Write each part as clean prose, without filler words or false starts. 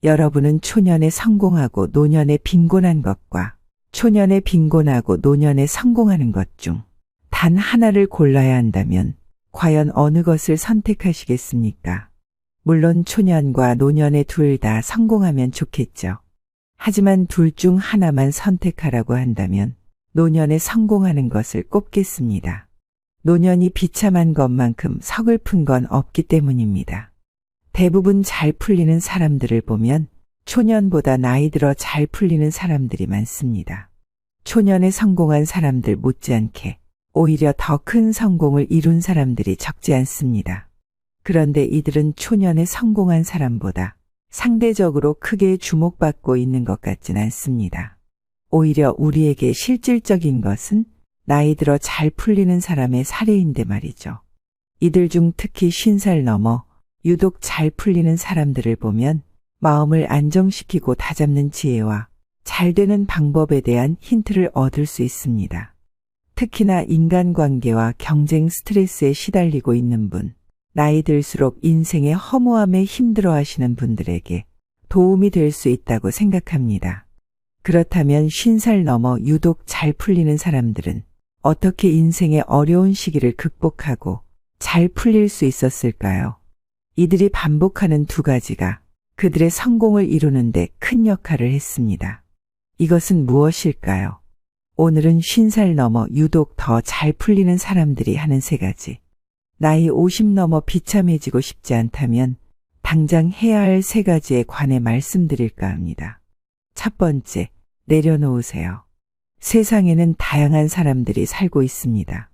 여러분은 초년에 성공하고 노년에 빈곤한 것과 초년에 빈곤하고 노년에 성공하는 것 중 단 하나를 골라야 한다면 과연 어느 것을 선택하시겠습니까? 물론 초년과 노년에 둘 다 성공하면 좋겠죠. 하지만 둘 중 하나만 선택하라고 한다면 노년에 성공하는 것을 꼽겠습니다. 노년이 비참한 것만큼 서글픈 건 없기 때문입니다. 대부분 잘 풀리는 사람들을 보면 초년보다 나이 들어 잘 풀리는 사람들이 많습니다. 초년에 성공한 사람들 못지않게 오히려 더 큰 성공을 이룬 사람들이 적지 않습니다. 그런데 이들은 초년에 성공한 사람보다 상대적으로 크게 주목받고 있는 것 같진 않습니다. 오히려 우리에게 실질적인 것은 나이 들어 잘 풀리는 사람의 사례인데 말이죠. 이들 중 특히 50살 넘어 유독 잘 풀리는 사람들을 보면 마음을 안정시키고 다잡는 지혜와 잘 되는 방법에 대한 힌트를 얻을 수 있습니다. 특히나 인간관계와 경쟁 스트레스에 시달리고 있는 분, 나이 들수록 인생의 허무함에 힘들어하시는 분들에게 도움이 될 수 있다고 생각합니다. 그렇다면 50살 넘어 유독 잘 풀리는 사람들은 어떻게 인생의 어려운 시기를 극복하고 잘 풀릴 수 있었을까요? 이들이 반복하는 두 가지가 그들의 성공을 이루는데 큰 역할을 했습니다. 이것은 무엇일까요? 오늘은 50살 넘어 유독 더 잘 풀리는 사람들이 하는 세 가지. 나이 50 넘어 비참해지고 싶지 않다면 당장 해야 할 세 가지에 관해 말씀드릴까 합니다. 첫 번째, 내려놓으세요. 세상에는 다양한 사람들이 살고 있습니다.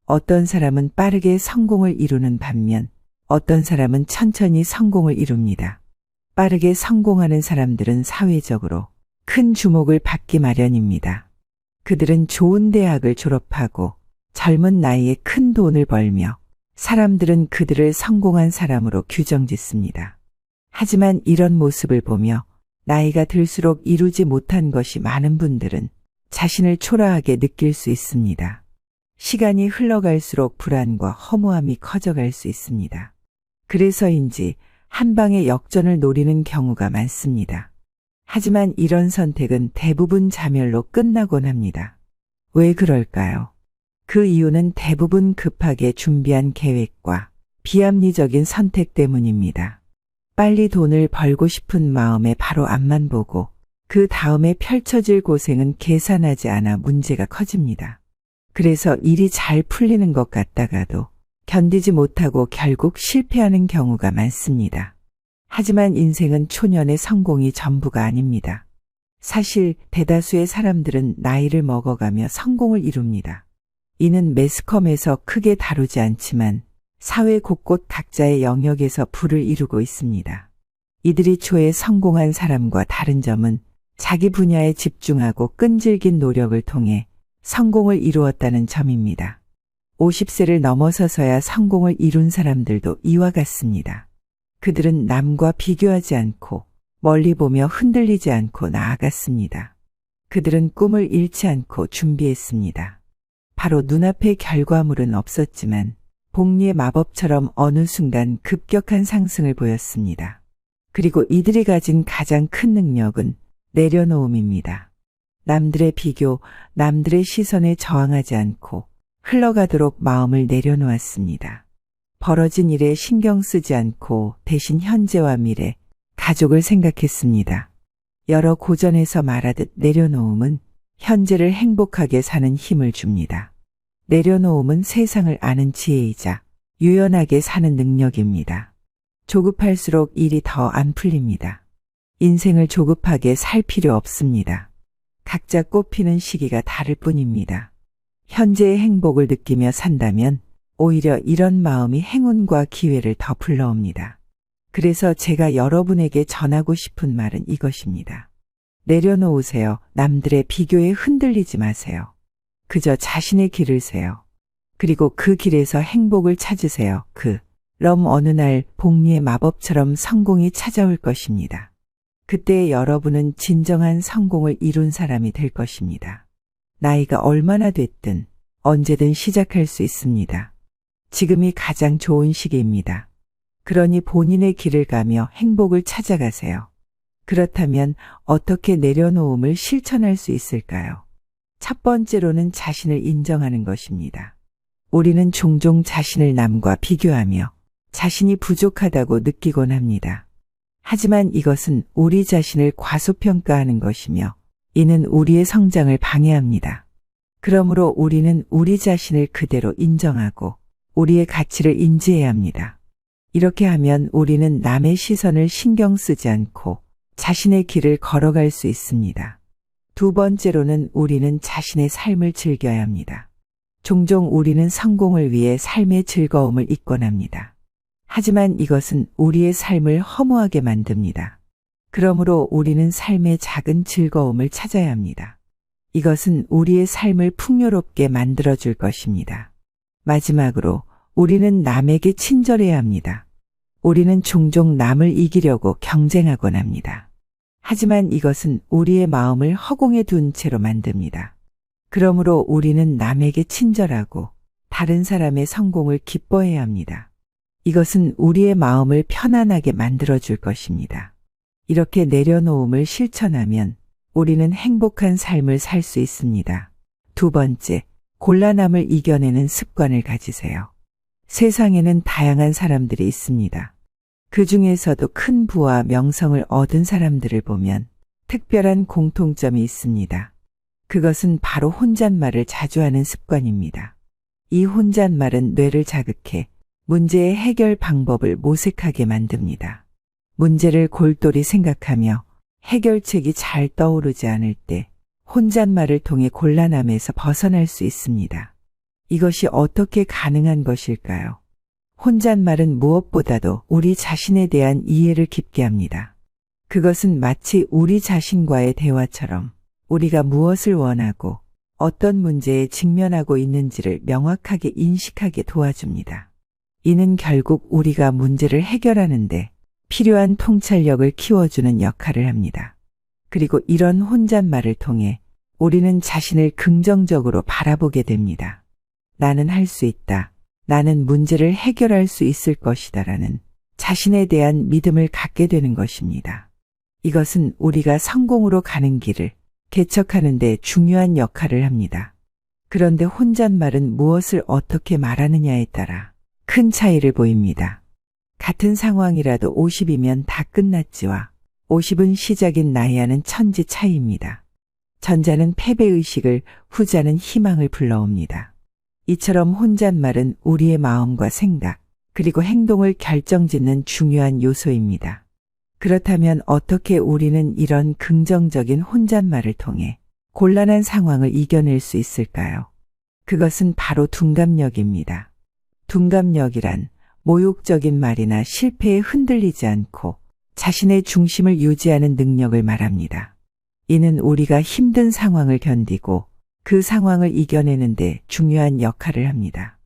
어떤 사람은 빠르게 성공을 이루는 반면 어떤 사람은 천천히 성공을 이룹니다. 빠르게 성공하는 사람들은 사회적으로 큰 주목을 받기 마련입니다. 그들은 좋은 대학을 졸업하고 젊은 나이에 큰 돈을 벌며 사람들은 그들을 성공한 사람으로 규정짓습니다. 하지만 이런 모습을 보며 나이가 들수록 이루지 못한 것이 많은 분들은 자신을 초라하게 느낄 수 있습니다. 시간이 흘러갈수록 불안과 허무함이 커져갈 수 있습니다. 그래서인지 한 방의 역전을 노리는 경우가 많습니다. 하지만 이런 선택은 대부분 자멸로 끝나곤 합니다. 왜 그럴까요? 그 이유는 대부분 급하게 준비한 계획과 비합리적인 선택 때문입니다. 빨리 돈을 벌고 싶은 마음에 바로 앞만 보고 그 다음에 펼쳐질 고생은 계산하지 않아 문제가 커집니다. 그래서 일이 잘 풀리는 것 같다가도 견디지 못하고 결국 실패하는 경우가 많습니다. 하지만 인생은 초년의 성공이 전부가 아닙니다. 사실 대다수의 사람들은 나이를 먹어가며 성공을 이룹니다. 이는 매스컴에서 크게 다루지 않지만 사회 곳곳 각자의 영역에서 부를 이루고 있습니다. 이들이 초에 성공한 사람과 다른 점은 자기 분야에 집중하고 끈질긴 노력을 통해 성공을 이루었다는 점입니다. 50세를 넘어서서야 성공을 이룬 사람들도 이와 같습니다. 그들은 남과 비교하지 않고 멀리 보며 흔들리지 않고 나아갔습니다. 그들은 꿈을 잃지 않고 준비했습니다. 바로 눈앞의 결과물은 없었지만 복리의 마법처럼 어느 순간 급격한 상승을 보였습니다. 그리고 이들이 가진 가장 큰 능력은 내려놓음입니다. 남들의 비교, 남들의 시선에 저항하지 않고 흘러가도록 마음을 내려놓았습니다. 벌어진 일에 신경 쓰지 않고 대신 현재와 미래, 가족을 생각했습니다. 여러 고전에서 말하듯 내려놓음은 현재를 행복하게 사는 힘을 줍니다. 내려놓음은 세상을 아는 지혜이자 유연하게 사는 능력입니다. 조급할수록 일이 더 안 풀립니다. 인생을 조급하게 살 필요 없습니다. 각자 꽃피는 시기가 다를 뿐입니다. 현재의 행복을 느끼며 산다면 오히려 이런 마음이 행운과 기회를 더 불러옵니다. 그래서 제가 여러분에게 전하고 싶은 말은 이것입니다. 내려놓으세요. 남들의 비교에 흔들리지 마세요. 그저 자신의 길을 세요. 그리고 그 길에서 행복을 찾으세요. 그럼 어느 날 복리의 마법처럼 성공이 찾아올 것입니다. 그때 여러분은 진정한 성공을 이룬 사람이 될 것입니다. 나이가 얼마나 됐든 언제든 시작할 수 있습니다. 지금이 가장 좋은 시기입니다. 그러니 본인의 길을 가며 행복을 찾아가세요. 그렇다면 어떻게 내려놓음을 실천할 수 있을까요? 첫 번째로는 자신을 인정하는 것입니다. 우리는 종종 자신을 남과 비교하며 자신이 부족하다고 느끼곤 합니다. 하지만 이것은 우리 자신을 과소평가하는 것이며 이는 우리의 성장을 방해합니다. 그러므로 우리는 우리 자신을 그대로 인정하고 우리의 가치를 인지해야 합니다. 이렇게 하면 우리는 남의 시선을 신경 쓰지 않고 자신의 길을 걸어갈 수 있습니다. 두 번째로는 우리는 자신의 삶을 즐겨야 합니다. 종종 우리는 성공을 위해 삶의 즐거움을 잊곤 합니다. 하지만 이것은 우리의 삶을 허무하게 만듭니다. 그러므로 우리는 삶의 작은 즐거움을 찾아야 합니다. 이것은 우리의 삶을 풍요롭게 만들어줄 것입니다. 마지막으로 우리는 남에게 친절해야 합니다. 우리는 종종 남을 이기려고 경쟁하곤 합니다. 하지만 이것은 우리의 마음을 허공에 둔 채로 만듭니다. 그러므로 우리는 남에게 친절하고 다른 사람의 성공을 기뻐해야 합니다. 이것은 우리의 마음을 편안하게 만들어줄 것입니다. 이렇게 내려놓음을 실천하면 우리는 행복한 삶을 살 수 있습니다. 두 번째, 곤란함을 이겨내는 습관을 가지세요. 세상에는 다양한 사람들이 있습니다. 그 중에서도 큰 부와 명성을 얻은 사람들을 보면 특별한 공통점이 있습니다. 그것은 바로 혼잣말을 자주 하는 습관입니다. 이 혼잣말은 뇌를 자극해 문제의 해결 방법을 모색하게 만듭니다. 문제를 골똘히 생각하며 해결책이 잘 떠오르지 않을 때 혼잣말을 통해 곤란함에서 벗어날 수 있습니다. 이것이 어떻게 가능한 것일까요? 혼잣말은 무엇보다도 우리 자신에 대한 이해를 깊게 합니다. 그것은 마치 우리 자신과의 대화처럼 우리가 무엇을 원하고 어떤 문제에 직면하고 있는지를 명확하게 인식하게 도와줍니다. 이는 결국 우리가 문제를 해결하는데 필요한 통찰력을 키워주는 역할을 합니다. 그리고 이런 혼잣말을 통해 우리는 자신을 긍정적으로 바라보게 됩니다. 나는 할 수 있다. 나는 문제를 해결할 수 있을 것이다라는 자신에 대한 믿음을 갖게 되는 것입니다. 이것은 우리가 성공으로 가는 길을 개척하는 데 중요한 역할을 합니다. 그런데 혼잣말은 무엇을 어떻게 말하느냐에 따라 큰 차이를 보입니다. 같은 상황이라도 50이면 다 끝났지와 50은 시작인 나이와는 천지 차이입니다. 전자는 패배의식을, 후자는 희망을 불러옵니다. 이처럼 혼잣말은 우리의 마음과 생각, 그리고 행동을 결정짓는 중요한 요소입니다. 그렇다면 어떻게 우리는 이런 긍정적인 혼잣말을 통해 곤란한 상황을 이겨낼 수 있을까요? 그것은 바로 둔감력입니다. 둔감력이란 모욕적인 말이나 실패에 흔들리지 않고 자신의 중심을 유지하는 능력을 말합니다. 이는 우리가 힘든 상황을 견디고 그 상황을 이겨내는 데 중요한 역할을 합니다.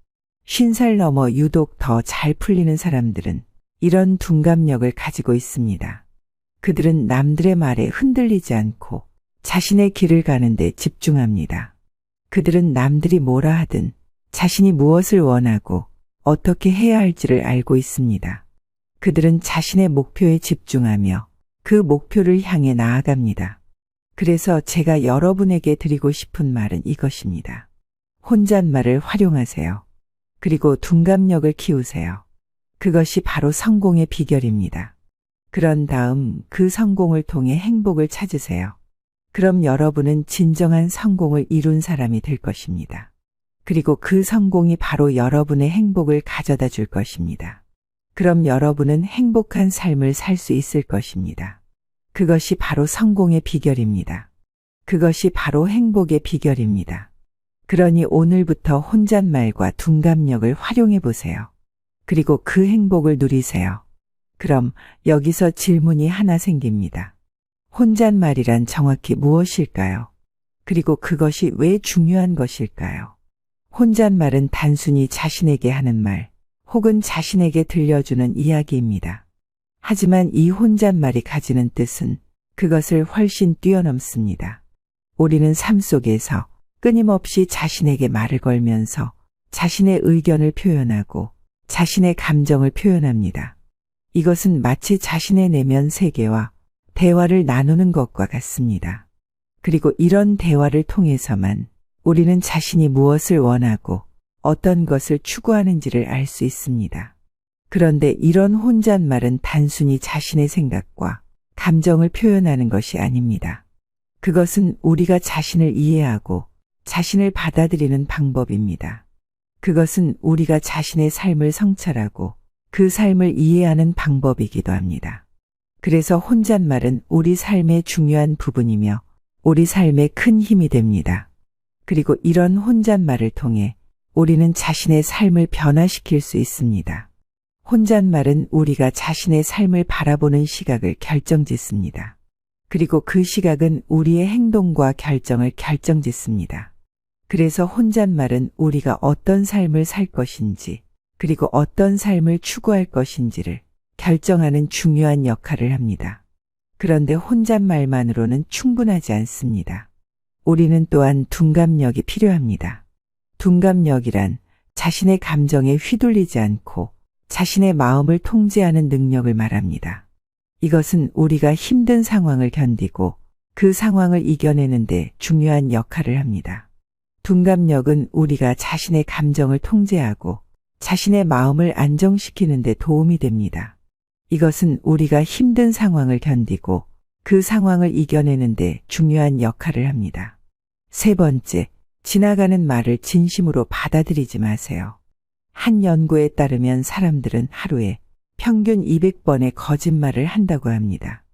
50살 넘어 유독 더 잘 풀리는 사람들은 이런 둔감력을 가지고 있습니다. 그들은 남들의 말에 흔들리지 않고 자신의 길을 가는 데 집중합니다. 그들은 남들이 뭐라 하든 자신이 무엇을 원하고 어떻게 해야 할지를 알고 있습니다. 그들은 자신의 목표에 집중하며 그 목표를 향해 나아갑니다. 그래서 제가 여러분에게 드리고 싶은 말은 이것입니다. 혼잣말을 활용하세요. 그리고 둔감력을 키우세요. 그것이 바로 성공의 비결입니다. 그런 다음 그 성공을 통해 행복을 찾으세요. 그럼 여러분은 진정한 성공을 이룬 사람이 될 것입니다. 그리고 그 성공이 바로 여러분의 행복을 가져다 줄 것입니다. 그럼 여러분은 행복한 삶을 살 수 있을 것입니다. 그것이 바로 성공의 비결입니다. 그것이 바로 행복의 비결입니다. 그러니 오늘부터 혼잣말과 둔감력을 활용해 보세요. 그리고 그 행복을 누리세요. 그럼 여기서 질문이 하나 생깁니다. 혼잣말이란 정확히 무엇일까요? 그리고 그것이 왜 중요한 것일까요? 혼잣말은 단순히 자신에게 하는 말, 혹은 자신에게 들려주는 이야기입니다. 하지만 이 혼잣말이 가지는 뜻은 그것을 훨씬 뛰어넘습니다. 우리는 삶 속에서 끊임없이 자신에게 말을 걸면서 자신의 의견을 표현하고 자신의 감정을 표현합니다. 이것은 마치 자신의 내면 세계와 대화를 나누는 것과 같습니다. 그리고 이런 대화를 통해서만 우리는 자신이 무엇을 원하고 어떤 것을 추구하는지를 알 수 있습니다. 그런데 이런 혼잣말은 단순히 자신의 생각과 감정을 표현하는 것이 아닙니다. 그것은 우리가 자신을 이해하고 자신을 받아들이는 방법입니다. 그것은 우리가 자신의 삶을 성찰하고 그 삶을 이해하는 방법이기도 합니다. 그래서 혼잣말은 우리 삶의 중요한 부분이며 우리 삶에 큰 힘이 됩니다. 그리고 이런 혼잣말을 통해 우리는 자신의 삶을 변화시킬 수 있습니다. 혼잣말은 우리가 자신의 삶을 바라보는 시각을 결정짓습니다. 그리고 그 시각은 우리의 행동과 결정을 결정짓습니다. 그래서 혼잣말은 우리가 어떤 삶을 살 것인지, 그리고 어떤 삶을 추구할 것인지를 결정하는 중요한 역할을 합니다. 그런데 혼잣말만으로는 충분하지 않습니다. 우리는 또한 둔감력이 필요합니다. 둔감력이란 자신의 감정에 휘둘리지 않고 자신의 마음을 통제하는 능력을 말합니다. 이것은 우리가 힘든 상황을 견디고 그 상황을 이겨내는 데 중요한 역할을 합니다. 둔감력은 우리가 자신의 감정을 통제하고 자신의 마음을 안정시키는 데 도움이 됩니다. 이것은 우리가 힘든 상황을 견디고 그 상황을 이겨내는 데 중요한 역할을 합니다. 세 번째, 지나가는 말을 진심으로 받아들이지 마세요. 한 연구에 따르면 사람들은 하루에 평균 200번의 거짓말을 한다고 합니다.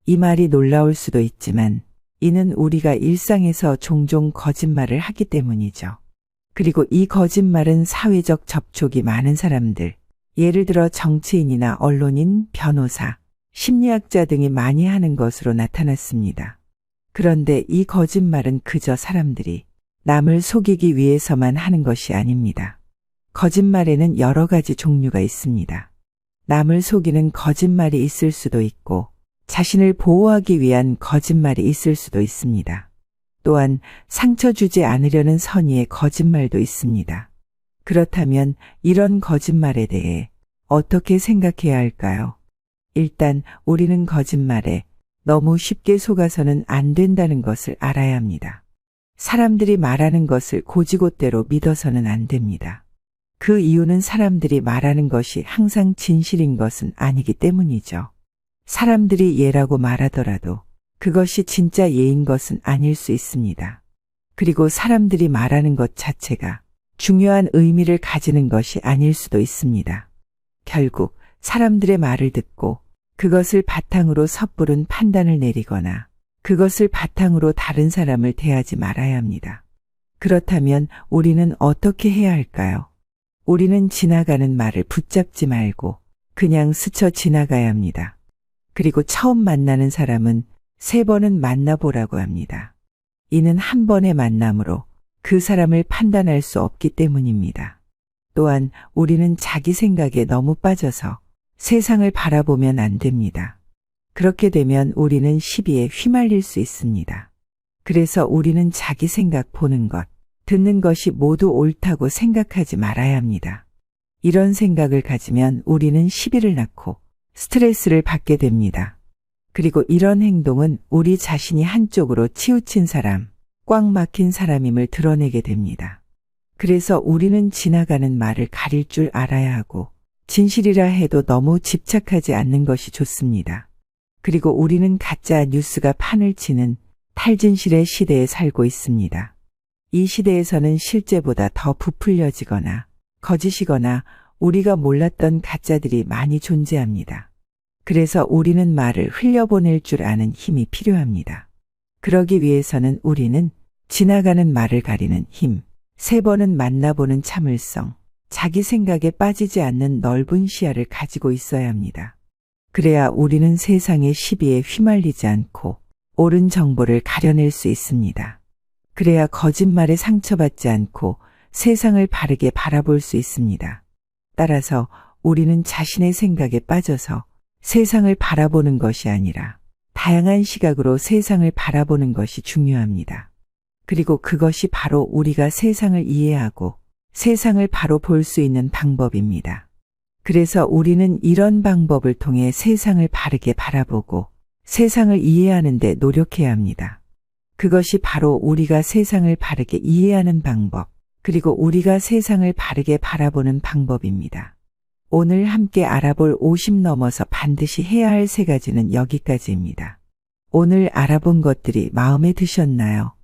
이 말이 놀라울 수도 있지만 이는 우리가 일상에서 종종 거짓말을 하기 때문이죠. 그리고 이 거짓말은 사회적 접촉이 많은 사람들, 예를 들어 정치인이나 언론인, 변호사, 심리학자 등이 많이 하는 것으로 나타났습니다. 그런데 이 거짓말은 그저 사람들이 남을 속이기 위해서만 하는 것이 아닙니다. 거짓말에는 여러 가지 종류가 있습니다. 남을 속이는 거짓말이 있을 수도 있고 자신을 보호하기 위한 거짓말이 있을 수도 있습니다. 또한 상처 주지 않으려는 선의의 거짓말도 있습니다. 그렇다면 이런 거짓말에 대해 어떻게 생각해야 할까요? 일단 우리는 거짓말에 너무 쉽게 속아서는 안 된다는 것을 알아야 합니다. 사람들이 말하는 것을 곧이곧대로 믿어서는 안 됩니다. 그 이유는 사람들이 말하는 것이 항상 진실인 것은 아니기 때문이죠. 사람들이 예라고 말하더라도 그것이 진짜 예인 것은 아닐 수 있습니다. 그리고 사람들이 말하는 것 자체가 중요한 의미를 가지는 것이 아닐 수도 있습니다. 결국 사람들의 말을 듣고 그것을 바탕으로 섣부른 판단을 내리거나 그것을 바탕으로 다른 사람을 대하지 말아야 합니다. 그렇다면 우리는 어떻게 해야 할까요? 우리는 지나가는 말을 붙잡지 말고 그냥 스쳐 지나가야 합니다. 그리고 처음 만나는 사람은 3번은 만나보라고 합니다. 이는 한 번의 만남으로 그 사람을 판단할 수 없기 때문입니다. 또한 우리는 자기 생각에 너무 빠져서 세상을 바라보면 안 됩니다. 그렇게 되면 우리는 시비에 휘말릴 수 있습니다. 그래서 우리는 자기 생각 보는 것, 듣는 것이 모두 옳다고 생각하지 말아야 합니다. 이런 생각을 가지면 우리는 시비를 낳고 스트레스를 받게 됩니다. 그리고 이런 행동은 우리 자신이 한쪽으로 치우친 사람, 꽉 막힌 사람임을 드러내게 됩니다. 그래서 우리는 지나가는 말을 가릴 줄 알아야 하고 진실이라 해도 너무 집착하지 않는 것이 좋습니다. 그리고 우리는 가짜 뉴스가 판을 치는 탈진실의 시대에 살고 있습니다. 이 시대에서는 실제보다 더 부풀려지거나 거짓이거나 우리가 몰랐던 가짜들이 많이 존재합니다. 그래서 우리는 말을 흘려보낼 줄 아는 힘이 필요합니다. 그러기 위해서는 우리는 지나가는 말을 가리는 힘, 3번은 만나보는 참을성, 자기 생각에 빠지지 않는 넓은 시야를 가지고 있어야 합니다. 그래야 우리는 세상의 시비에 휘말리지 않고 옳은 정보를 가려낼 수 있습니다. 그래야 거짓말에 상처받지 않고 세상을 바르게 바라볼 수 있습니다. 따라서 우리는 자신의 생각에 빠져서 세상을 바라보는 것이 아니라 다양한 시각으로 세상을 바라보는 것이 중요합니다. 그리고 그것이 바로 우리가 세상을 이해하고 세상을 바로 볼 수 있는 방법입니다. 그래서 우리는 이런 방법을 통해 세상을 바르게 바라보고 세상을 이해하는 데 노력해야 합니다. 그것이 바로 우리가 세상을 바르게 이해하는 방법, 그리고 우리가 세상을 바르게 바라보는 방법입니다. 오늘 함께 알아볼 50 넘어서 반드시 해야 할 3가지는 여기까지입니다. 오늘 알아본 것들이 마음에 드셨나요?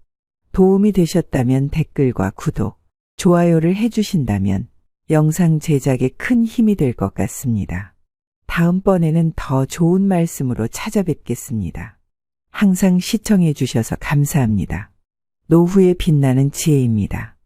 도움이 되셨다면 댓글과 구독, 좋아요를 해주신다면 영상 제작에 큰 힘이 될 것 같습니다. 다음번에는 더 좋은 말씀으로 찾아뵙겠습니다. 항상 시청해 주셔서 감사합니다. 노후에 빛나는 지혜입니다.